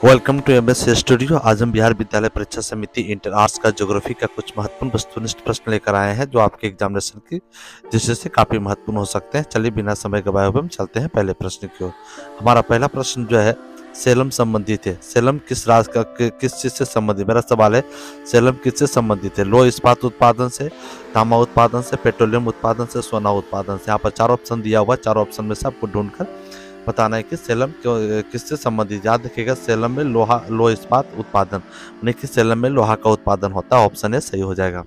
Welcome to MS studio. आज हम बिहार विद्यालय परीक्षा समिति इंटर आर्ट्स का ज्योग्राफी का कुछ महत्वपूर्ण वस्तुनिष्ठ प्रश्न लेकर आए हैं जो आपके एग्जामिनेशन की दृष्टि से काफी महत्वपूर्ण हो सकते हैं। चलिए बिना समय गवाए हुए हम चलते हैं पहले प्रश्न की ओर। हमारा पहला प्रश्न जो है सेलम संबंधित है। सेलम किस राज्य का किस चीज से संबंधित? मेरा सवाल है सेलम किससे संबंधित है? लोह इस्पात उत्पादन से, तांबा उत्पादन से, पेट्रोलियम उत्पादन से, सोना उत्पादन से। यहाँ पर चार ऑप्शन दिया हुआ, चार ऑप्शन में से आपको ढूंढकर बताना है कि सेलम किससे संबंधित। याद रखिएगा सेलम में लोह इस्पात उत्पादन, यानी कि सेलम में लोहा का उत्पादन होता है। ऑप्शन ए सही हो जाएगा।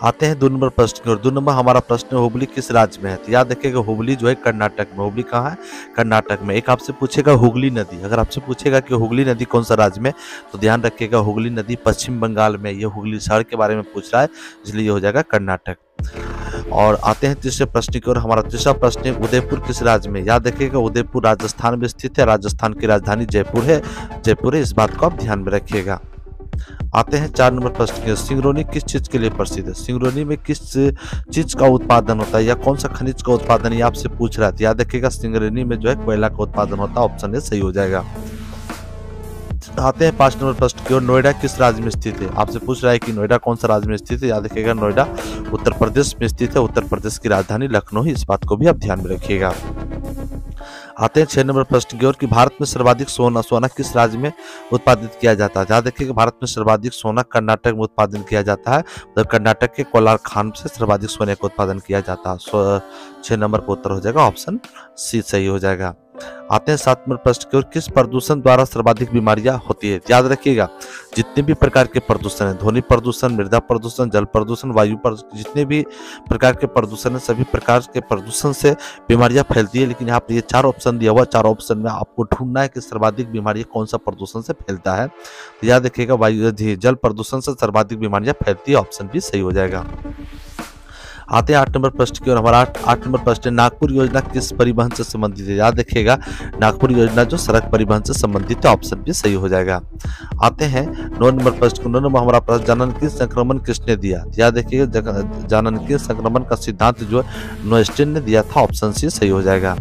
आते हैं 2 नंबर प्रश्न की ओर। 2 नंबर हमारा प्रश्न है हुबली किस राज्य में है? तो याद रखिएगा हुबली जो है कर्नाटक में। हुबली कहाँ है? कर्नाटक में। एक आपसे पूछेगा हुगली नदी, अगर आपसे पूछेगा कि हुगली नदी कौन सा राज्य में, तो ध्यान रखिएगा हुगली नदी पश्चिम बंगाल में। ये हुगली शहर के बारे में पूछ रहा है, इसलिए ये हो जाएगा कर्नाटक। और आते हैं तीसरे प्रश्न की ओर। हमारा तीसरा प्रश्न है उदयपुर किस राज्य में? याद रखिएगा उदयपुर राजस्थान में स्थित है। राजस्थान की राजधानी जयपुर है। जयपुर है, इस बात को आप ध्यान में रखिएगा। आते हैं 4 नंबर प्रश्न की ओर। सिंगरौली किस चीज के लिए प्रसिद्ध है? सिंगरौली में किस चीज का उत्पादन होता है या कौन सा खनिज का उत्पादन, ये आपसे पूछ रहा है। याद रखिएगा सिंगरौली में जो है कोयला का उत्पादन होता है। ऑप्शन ए सही हो जाएगा। आते हैं 5 नंबर प्रश्न की ओर। नोएडा किस राज्य में स्थित है? आपसे पूछ रहा है कि नोएडा कौन सा राज्य में स्थित है। याद रखिएगा नोएडा उत्तर प्रदेश में स्थित है। उत्तर प्रदेश की राजधानी लखनऊ है, इस बात को भी आप ध्यान में रखिएगा। आते हैं 6 नंबर प्रश्न की ओर कि भारत में सर्वाधिक सोना किस राज्य में उत्पादित किया जाता है? याद रखिएगा भारत में सर्वाधिक सोना कर्नाटक में उत्पादन किया जाता है। तो कर्नाटक के कोलार खान से सर्वाधिक सोने का उत्पादन किया जाता है। 6 नंबर का उत्तर हो जाएगा ऑप्शन सी सही हो जाएगा। आते हैं 7 नंबर प्रश्न की ओर। किस प्रदूषण द्वारा सर्वाधिक बीमारियां होती है? याद रखिएगा जितने भी प्रकार के प्रदूषण है, ध्वनि प्रदूषण, मृदा प्रदूषण, जल प्रदूषण, वायु प्रदूषण, जितने भी प्रकार के प्रदूषण है, सभी प्रकार के प्रदूषण से बीमारियां फैलती है। लेकिन यहाँ पर ये 4 ऑप्शन दिया हुआ, 4 ऑप्शन में आपको ढूंढना है कि सर्वाधिक बीमारियां कौन सा प्रदूषण से फैलता है। तो याद रखिएगा वायु जल प्रदूषण से सर्वाधिक बीमारियां फैलती है। ऑप्शन बी सही हो जाएगा। आते हैं 8 नंबर प्रश्न की ओर। हमारा 8 नंबर प्रश्न है नागपुर योजना किस परिवहन से संबंधित है? याद रखिएगा नागपुर योजना जो सड़क परिवहन से संबंधित है। ऑप्शन भी सही हो जाएगा। आते हैं 9 नंबर प्रश्न। 9 नंबर हमारा प्रश्न जननकी संक्रमण किसने दिया? याद रखिएगा जननकी संक्रमण का सिद्धांत जो नोएस्टिन ने दिया था। ऑप्शन सी सही हो जाएगा।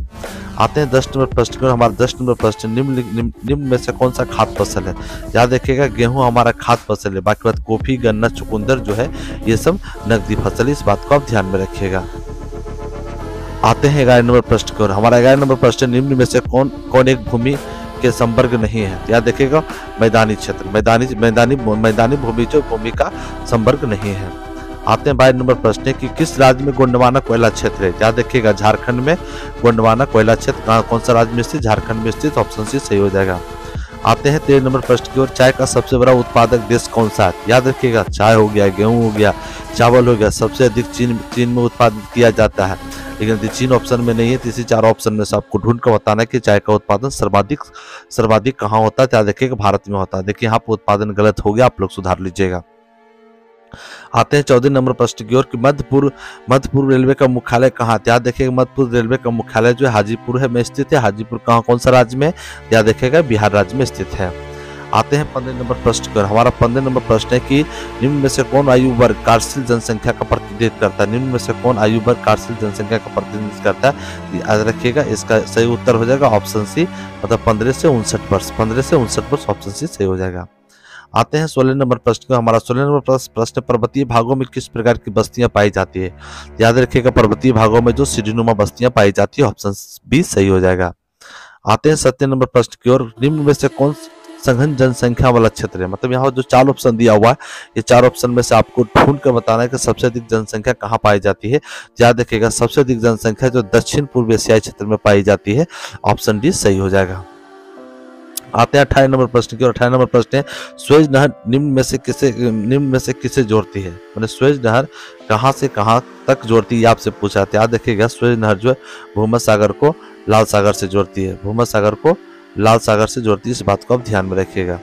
आते हैं 10 नंबर प्रश्न की ओर। हमारा 10 नंबर प्रश्न निम्न में से कौन सा खाद्य फसल है? याद रखिएगा गेहूं हमारा खाद्य फसल है। बाकी बात कॉफी, गन्ना, चुकंदर जो है ये सब नकदी फसल है, इस बात को आप ध्यान में रखिएगा। आते हैं 11 नंबर प्रश्न की ओर। हमारा 11 नंबर प्रश्न निम्न में से कौन एक भूमि के संपर्क नहीं है? याद रखिएगा मैदानी क्षेत्र, मैदानी भूमि जो भूमि का संपर्क नहीं है। आते हैं 22 नंबर प्रश्न कि किस राज्य में गोंडवाना कोयला क्षेत्र है? याद रखिएगा झारखंड में गोंडवाना कोयला क्षेत्र कौन सा राज्य में स्थित? झारखंड में स्थित। ऑप्शन सी सही हो जाएगा। आते हैं 13 नंबर प्रश्न की ओर। चाय का सबसे बड़ा उत्पादक देश कौन सा है? याद रखिएगा चाय हो गया, गेहूं हो गया, चावल हो गया, सबसे अधिक चीन में उत्पादन किया जाता है। लेकिन चीन ऑप्शन में नहीं है, तो इसी 4 ऑप्शन में से आपको ढूंढ कर बताना है कि चाय का उत्पादन सर्वाधिक कहाँ होता है। याद रखिएगा भारत में होता है। देखिए यहाँ पर उत्पादन गलत हो गया, आप लोग सुधार लीजिएगा। आते हैं 14 नंबर प्रश्न की ओर कि मध्य पूर्व रेलवे का मुख्यालय कहाँ? याद रखिएगा मध्य पूर्व रेलवे का मुख्यालय जो है हाजीपुर है में स्थित है। हाजीपुर कहाँ कौन सा राज्य में? याद रखिएगा बिहार राज्य में स्थित है। आते हैं 15 नंबर प्रश्न की ओर। हमारा 15 नंबर प्रश्न है कि निम्न में से कौन आयु वर्ग कार्यशील जनसंख्या का प्रतिनिधित्व करता है? निम्न में से कौन आयु वर्ग कार्यशील जनसंख्या का प्रतिनिधित्व करता है? याद रखिएगा इसका सही उत्तर हो जाएगा ऑप्शन सी, मतलब 15 से 59 वर्ष। 15 से 59 वर्ष ऑप्शन सी सही हो जाएगा। आते हैं 16 नंबर प्रश्न का। हमारा 16 नंबर प्रश्न पर्वतीय भागों में किस प्रकार की बस्तियां पाई जाती है? याद रखिएगा पर्वतीय भागों में जो सीढ़ीनुमा बस्तियां पाई जाती है। ऑप्शन बी सही हो जाएगा। आते हैं 17 नंबर प्रश्न की ओर। निम्न में से कौन सघन जनसंख्या वाला क्षेत्र है? मतलब यहाँ जो 4 ऑप्शन दिया हुआ है, ये 4 ऑप्शन में से आपको ढूंढ कर बताना है कि सबसे अधिक जनसंख्या कहाँ पाई जाती है। याद रखिएगा सबसे अधिक जनसंख्या जो दक्षिण पूर्व एशियाई क्षेत्र में पाई जाती है। ऑप्शन डी सही हो जाएगा। आते हैं 18 नंबर प्रश्न की ओर। 18 नंबर प्रश्न है स्वेज नहर निम्न में से किसे जोड़ती है? मतलब स्वेज नहर कहाँ से कहाँ तक जोड़ती है आपसे पूछा था। याद रखिएगा स्वेज नहर जो है भूमध्य सागर को लाल सागर से जोड़ती है। भूमध्य सागर को लाल सागर से जोड़ती है, इस बात को आप ध्यान में रखिएगा।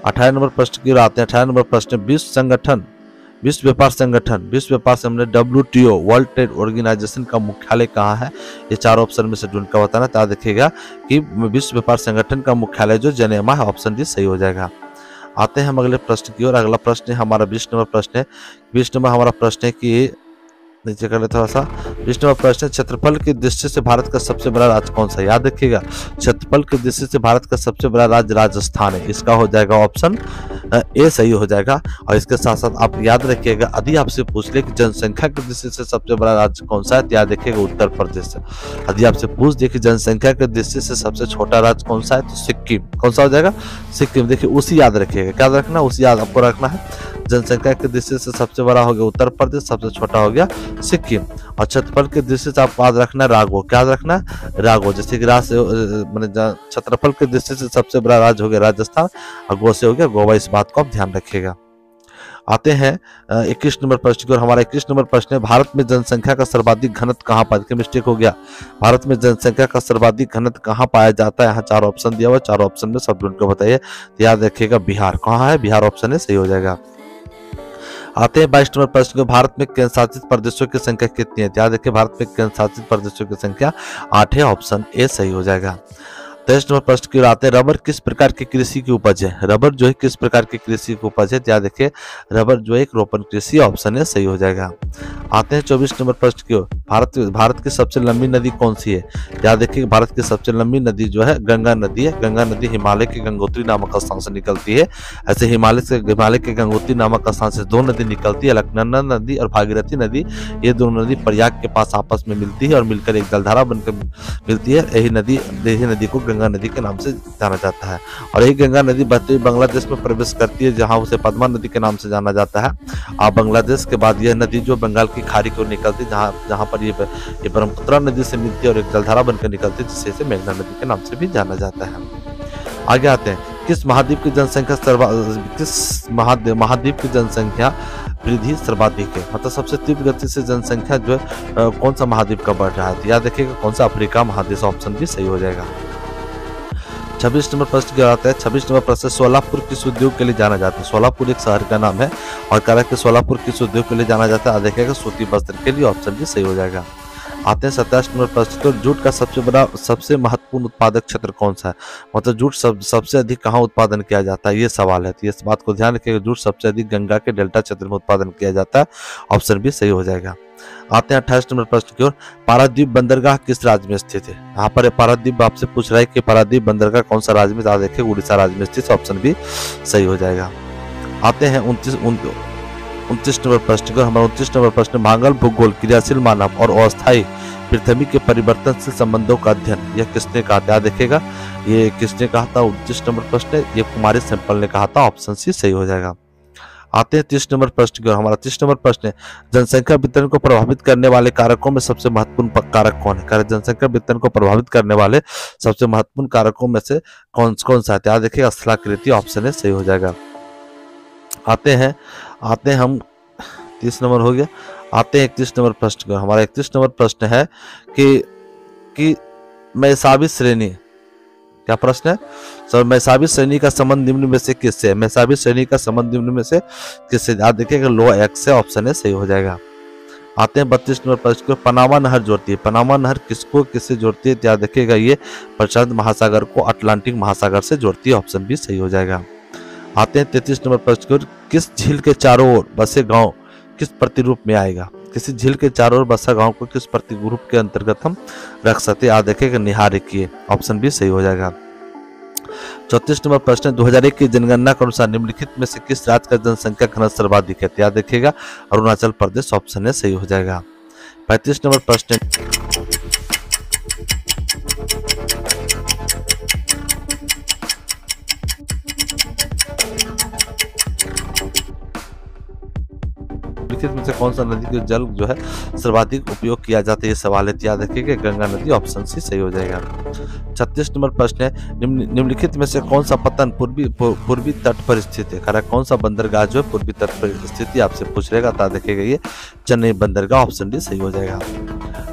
18 नंबर प्रश्न की ओर आते हैं। 18 नंबर प्रश्न विश्व व्यापार से हमने WTO वर्ल्ड ट्रेड ऑर्गेनाइजेशन का मुख्यालय कहाँ है? ये 4 ऑप्शन में से ढूंढ कर बताना। याद रखिएगा कि विश्व व्यापार संगठन का मुख्यालय जो जेनेवा है। ऑप्शन डी सही हो जाएगा। आते हैं हम अगले प्रश्न की ओर। अगला प्रश्न है हमारा 20 नंबर प्रश्न है। 20 नंबर हमारा प्रश्न है कि नीचे कर ले थोड़ा सा। 20 नंबर प्रश्न है, क्षेत्रफल की दृष्टि से भारत का सबसे बड़ा राज्य कौन सा है? याद रखिएगा, क्षेत्रफल की दृष्टि से भारत का सबसे बड़ा राज्य राजस्थान है। इसका हो जाएगा ऑप्शन ए सही हो जाएगा। और इसके साथ साथ आप याद रखिएगा, यदि आपसे पूछ ले कि जनसंख्या की दृष्टि से सबसे बड़ा राज्य कौन सा है, तो याद रखिएगा उत्तर प्रदेश है। यदि आपसे पूछ दे कि जनसंख्या की दृष्टि से सबसे छोटा राज्य कौन सा है, तो सिक्किम। कौन सा हो जाएगा? सिक्किम। देखिए उसी याद रखिएगा, क्या रखना, उसी याद आपको रखना है। जनसंख्या की दृष्टि से सबसे बड़ा हो गया उत्तर प्रदेश, सबसे छोटा हो गया सिक्किम। और क्षेत्रफल की दृष्टि से आपको याद रखना है रागो। क्या याद रखना है? रागो। जैसे कि क्षेत्रफल की दृष्टि से सबसे बड़ा राज्य हो गया राजस्थान और गो से हो गया गोवा। इस बात को आप ध्यान रखिएगा। आते हैं 21 नंबर प्रश्न की ओर। हमारा 21 नंबर प्रश्न है, भारत में जनसंख्या का सर्वाधिक घनत्व कहाँ पाया? देखिए मिस्टेक हो गया। भारत में जनसंख्या का सर्वाधिक घनत्व कहाँ पाया जाता है? यहाँ 4 ऑप्शन दिया हुआ है, 4 ऑप्शन में सब को बताइए। तो याद रखिएगा बिहार। कहाँ है? बिहार ऑप्शन है, सही हो जाएगा। आते हैं 22 नंबर प्रश्न को, भारत में केंद्र शासित प्रदेशों की संख्या कितनी है? याद रखिए भारत में केंद्र शासित प्रदेशों की संख्या 8 है, ऑप्शन ए सही हो जाएगा। 23 नंबर प्रश्न की ओर आते हैं, रबर किस प्रकार की कृषि की उपज है? रबर जो है किस प्रकार की कृषि की उपज है? याद रखिए रबर जो है एक रोपण कृषि, ऑप्शन है सही हो जाएगा। आते हैं 24 नंबर प्रश्न की ओर। भारत की सबसे लंबी नदी कौन सी है? याद रखिए भारत की सबसे लंबी नदी जो है गंगा नदी है। गंगा नदी हिमालय के गंगोत्री नामक स्थान से निकलती है। ऐसे हिमालय के गंगोत्री नामक स्थान से 2 नदी निकलती है, अलकनंदा नदी और भागीरथी नदी। ये दोनों नदी प्रयाग के पास आपस में मिलती है और मिलकर एक जलधारा बनकर मिलती है। यही नदी को गंगा नदी के नाम से जाना जाता है। और यही गंगा नदी बहती हुई बांग्लादेश में प्रवेश करती है, जहां उसे पद्मा नदी के नाम से जाना जाता है। और बांग्लादेश के बाद यह नदी जो बंगाल की खाड़ी को निकलती है, जहां पर ये ब्रह्मपुत्रा नदी से मिलती है और एक जलधारा बनकर निकलती है, जिसे मेघना नदी के नाम से भी जाना जाता है। आगे आते हैं, किस महाद्वीप की जनसंख्या वृद्धि सर्वाधिक है? मतलब सबसे तीव्र गति से जनसंख्या जो है कौन सा महाद्वीप का बढ़ रहा है? तो याद रखिएगा कौन सा? अफ्रीका महाद्वीप, ऑप्शन भी सही हो जाएगा। 26 नंबर प्रश्न क्या आता है? 26 नंबर प्रश्न, सोलापुर किस उद्योग के लिए जाना जाता है? सोलापुर एक शहर का नाम है और कह रहा है कि सोलापुर किस उद्योग के लिए जाना जाता है? देखिएगा सूती वस्त्र के लिए, ऑप्शन भी सही हो जाएगा। आते हैं 27 नंबर प्रश्न, तो जूट का सबसे महत्वपूर्ण उत्पादक क्षेत्र कौन सा है? मतलब जूट सबसे अधिक कहाँ उत्पादन किया जाता है, ये सवाल है। तो इस बात को ध्यान रखिएगा, जूट सबसे अधिक गंगा के डेल्टा क्षेत्र में उत्पादन किया जाता है, ऑप्शन भी सही हो जाएगा। आते हैं 28 नंबर प्रश्न की ओर। पारादीप बंदरगाह किस राज्य में स्थित है? यहाँ पर पारादीप आपसे पूछ रहा है कि पारादीप बंदरगाह कौन सा राज्य में? देखिए उड़ीसा राज्य में स्थित, ऑप्शन भी सही हो जाएगा। आते हैं 29 नंबर प्रश्न को। हमारा 29 नंबर प्रश्न, मांगल भूगोल, क्रियाशील मानव और अस्थायी पृथ्वी के परिवर्तनशील संबंधों का अध्ययन, यह किसने कहा था? देखिएगा ये किसने कहा था? 29 नंबर प्रश्न है, ये कुमारी सैंपल ने कहा था, ऑप्शन सी सही हो जाएगा। आते हैं 30 नंबर प्रश्न की ओर। हमारा 30 नंबर प्रश्न है, जनसंख्या वितरण को प्रभावित करने वाले कारकों में सबसे महत्वपूर्ण कारक कौन है? जनसंख्या वितरण को प्रभावित करने वाले सबसे महत्वपूर्ण कारकों में से कौन सा है? याद देखिएगा स्थलाकृति, ऑप्शन है सही हो जाएगा। आते हैं हम 30 नंबर हो गया। आते हैं 31 नंबर प्रश्न की ओर। हमारा 31 नंबर प्रश्न है कि मैसाबी श्रेणी, क्या प्रश्न है सर? मैसाबी श्रेणी का संबंध निम्न में से किससे है? मैसाबी श्रेणी का संबंध निम्न में से किससे? याद देखिएगा लो एक्स से, ऑप्शन है सही हो जाएगा। आते हैं 32 नंबर प्रश्न को। पनामा नहर जोड़ती है, पनामा नहर किससे जोड़ती है? याद देखिएगा ये प्रशांत महासागर को अटलांटिक महासागर से जोड़ती है, ऑप्शन भी सही हो जाएगा। आते हैं 33 नंबर प्रश्न को। किस झील के चारों ओर बसे गांव किस प्रतिरूप में आएगा? किसी झील के चारों ओर बसा गांव को किस प्रतिरूप के अंतर्गत हम रख सकते हैं? याद रखिएगा निहारिकी, ऑप्शन भी सही हो जाएगा। 34 नंबर प्रश्न, 2001 की जनगणना के अनुसार निम्नलिखित में से किस राज्य का जनसंख्या घनत्व सर्वाधिक है? याद रखिएगा अरुणाचल प्रदेश, ऑप्शन है सही हो जाएगा। 35 नंबर प्रश्न, निम्नलिखित में से कौन सा नदी के जल जो है सर्वाधिक उपयोग किया जाता है? ये सवाल है, याद रखिएगा गंगा नदी, ऑप्शन सी सही हो जाएगा। 36 नंबर प्रश्न है, निम्नलिखित में से कौन सा पत्तन पूर्वी तट पर स्थित है? खरा कौन सा बंदरगाह जो है पूर्वी तट पर स्थित आपसे पूछ रहेगा, तो देखिएगा ये चेन्नई बंदरगाह, ऑप्शन डी सही हो जाएगा।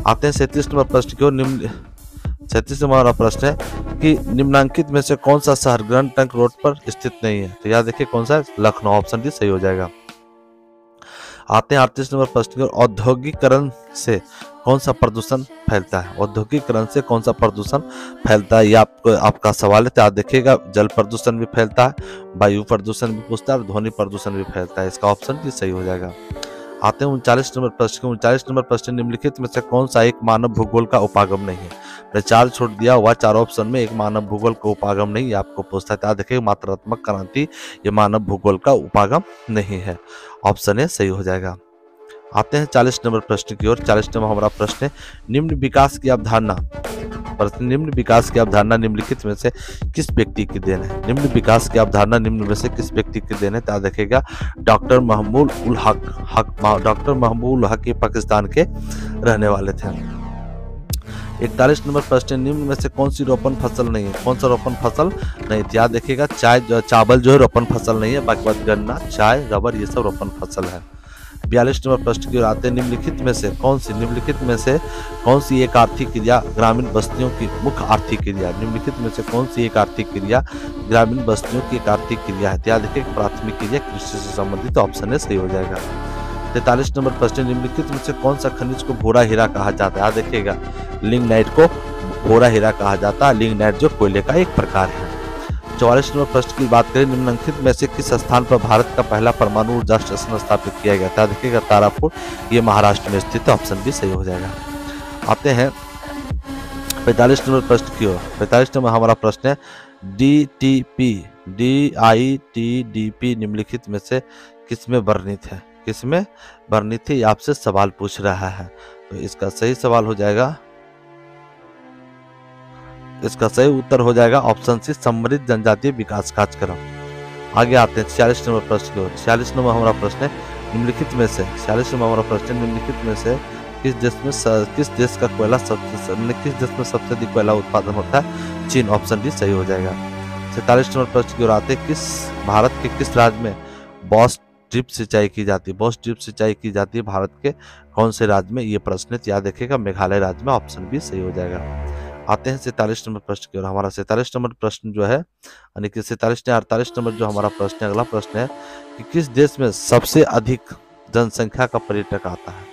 आते हैं 37 नंबर प्रश्न की ओर। 37 नंबर प्रश्न है कि निम्नांकित में से कौन सा शहर ग्रैंड ट्रंक रोड पर स्थित नहीं है? तो याद देखिए कौन सा? लखनऊ, ऑप्शन डी सही हो जाएगा। आते हैं 38 नंबर प्रश्न की ओर। औद्योगिकरण से कौन सा प्रदूषण फैलता है? औद्योगिकरण से कौन सा प्रदूषण फैलता है, ये आपका सवाल है। तो आप देखिएगा जल प्रदूषण भी फैलता है, वायु प्रदूषण भी पूछता है और ध्वनि प्रदूषण भी फैलता है, इसका ऑप्शन भी सही हो जाएगा। आते हैं 39 नंबर प्रश्न के 39 नंबर प्रश्न, निम्नलिखित में से कौन सा एक मानव भूगोल का उपागम नहीं है। मैंने 4 छोड़ दिया हुआ, 4 ऑप्शन में एक मानव भूगोल का उपागम नहीं, आपको पूछता है। याद रखिए मात्रात्मक क्रांति ये मानव भूगोल का उपागम नहीं है। ऑप्शन ए सही हो जाएगा। आते हैं 40 नंबर प्रश्न की ओर। 40 नंबर हमारा प्रश्न है, निम्न विकास की अवधारणा निम्न विकास की अवधारणा निम्नलिखित में से किस व्यक्ति की देन है। निम्न विकास की अवधारणा निम्न में से किस व्यक्ति की देन है। याद रखिएगा डॉक्टर महमूद उल हक डॉक्टर महमूद उल हक ये पाकिस्तान के रहने वाले थे। 41 नंबर प्रश्न, निम्न में से कौन सी रोपण फसल नहीं है। कौन सा रोपण फसल नहीं। याद रखिएगा चावल जो है रोपण फसल नहीं है, बाकी बात गन्ना, चाय, रबर ये सब रोपण फसल है। 42 नंबर प्रश्न की ओर आते हैं, निम्नलिखित में से कौन सी एक आर्थिक क्रिया ग्रामीण बस्तियों की मुख्य आर्थिक क्रिया। निम्नलिखित में से कौन सी एक आर्थिक क्रिया ग्रामीण बस्तियों की एक आर्थिक क्रिया है। याद रखिए प्राथमिक क्रिया कृषि से संबंधित, ऑप्शन ए सही हो जाएगा। 43 नंबर प्रश्न, निम्नलिखित में से कौन सा खनिज को भूरा हीरा कहा जाता है। याद रखिएगा लिग्नाइट को भूरा हीरा कहा जाता है। लिग्नाइट जो कोयले का एक प्रकार है। 44 नंबर प्रश्न की बात करें, निम्नलिखित में से किस स्थान पर भारत का पहला परमाणु ऊर्जा स्टेशन स्थापित किया गया था। देखिएगा तारापुर, ये महाराष्ट्र में स्थित है, ऑप्शन भी सही हो जाएगा। आते हैं 45 नंबर प्रश्न की ओर। 45 नंबर हमारा प्रश्न है, DITDP निम्नलिखित में से किसमें वर्णित है। किसमें वर्णित है, आपसे सवाल पूछ रहा है, तो इसका सही सवाल हो जाएगा, इसका सही उत्तर हो जाएगा ऑप्शन सी समृद्ध जनजातीय विकास कार्यक्रम। आगे आते हैं 46 नंबर प्रश्न की ओर। 46 नंबर हमारा प्रश्न है, निम्नलिखित में से 46 नंबर हमारा प्रश्न है, निम्नलिखित में से किस देश का कोयला किस देश में सबसे अधिक कोयला उत्पादन होता है। चीन, ऑप्शन डी सही हो जाएगा। 47 नंबर प्रश्न की ओर आते हैं, भारत के किस राज्य में बॉस ड्रिप सिंचाई की जाती है। बॉस ड्रिप सिंचाई की जाती है भारत के कौन से राज्य में, ये प्रश्न याद रखिएगा मेघालय राज्य में, ऑप्शन बी सही हो जाएगा। आते हैं 47 नंबर प्रश्न की ओर। हमारा 47 नंबर प्रश्न जो है, यानी कि 47 ने 48 नंबर जो हमारा प्रश्न है, अगला प्रश्न है कि किस देश में सबसे अधिक जनसंख्या का पर्यटक आता है।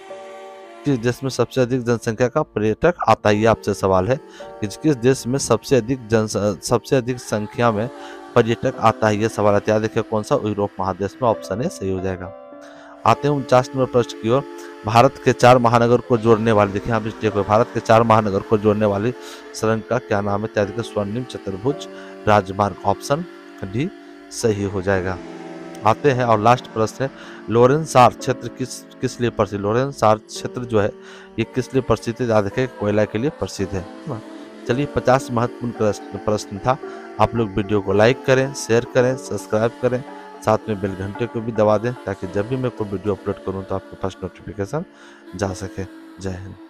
किस देश में सबसे अधिक जनसंख्या का पर्यटक आता है, ये आपसे सवाल है कि किस देश में सबसे अधिक संख्या में पर्यटक आता है, ये सवाल है। याद रखिए कौन सा, यूरोप महादेश में, ऑप्शन ए सही हो जाएगा। आते हैं 49 नंबर प्रश्न की ओर। भारत के 4 महानगर को जोड़ने वाली, देखिए आप देखो, भारत के 4 महानगर को जोड़ने वाली सुरंग का क्या नाम है। त्याग स्वर्णिम चतुर्भुज राजमार्ग, ऑप्शन डी सही हो जाएगा। आते हैं और लास्ट प्रश्न है, लोरेंसार क्षेत्र किस लिए प्रसिद्ध। लोरेंसार क्षेत्र जो है ये किस लिए प्रसिद्ध है। याद रखें कोयला के लिए प्रसिद्ध है। चलिए 50 महत्वपूर्ण प्रश्न था। आप लोग वीडियो को लाइक करें, शेयर करें, सब्सक्राइब करें, साथ में बेल घंटे को भी दबा दें ताकि जब भी मैं कोई वीडियो अपलोड करूं तो आपके पास नोटिफिकेशन जा सके। जय हिंद।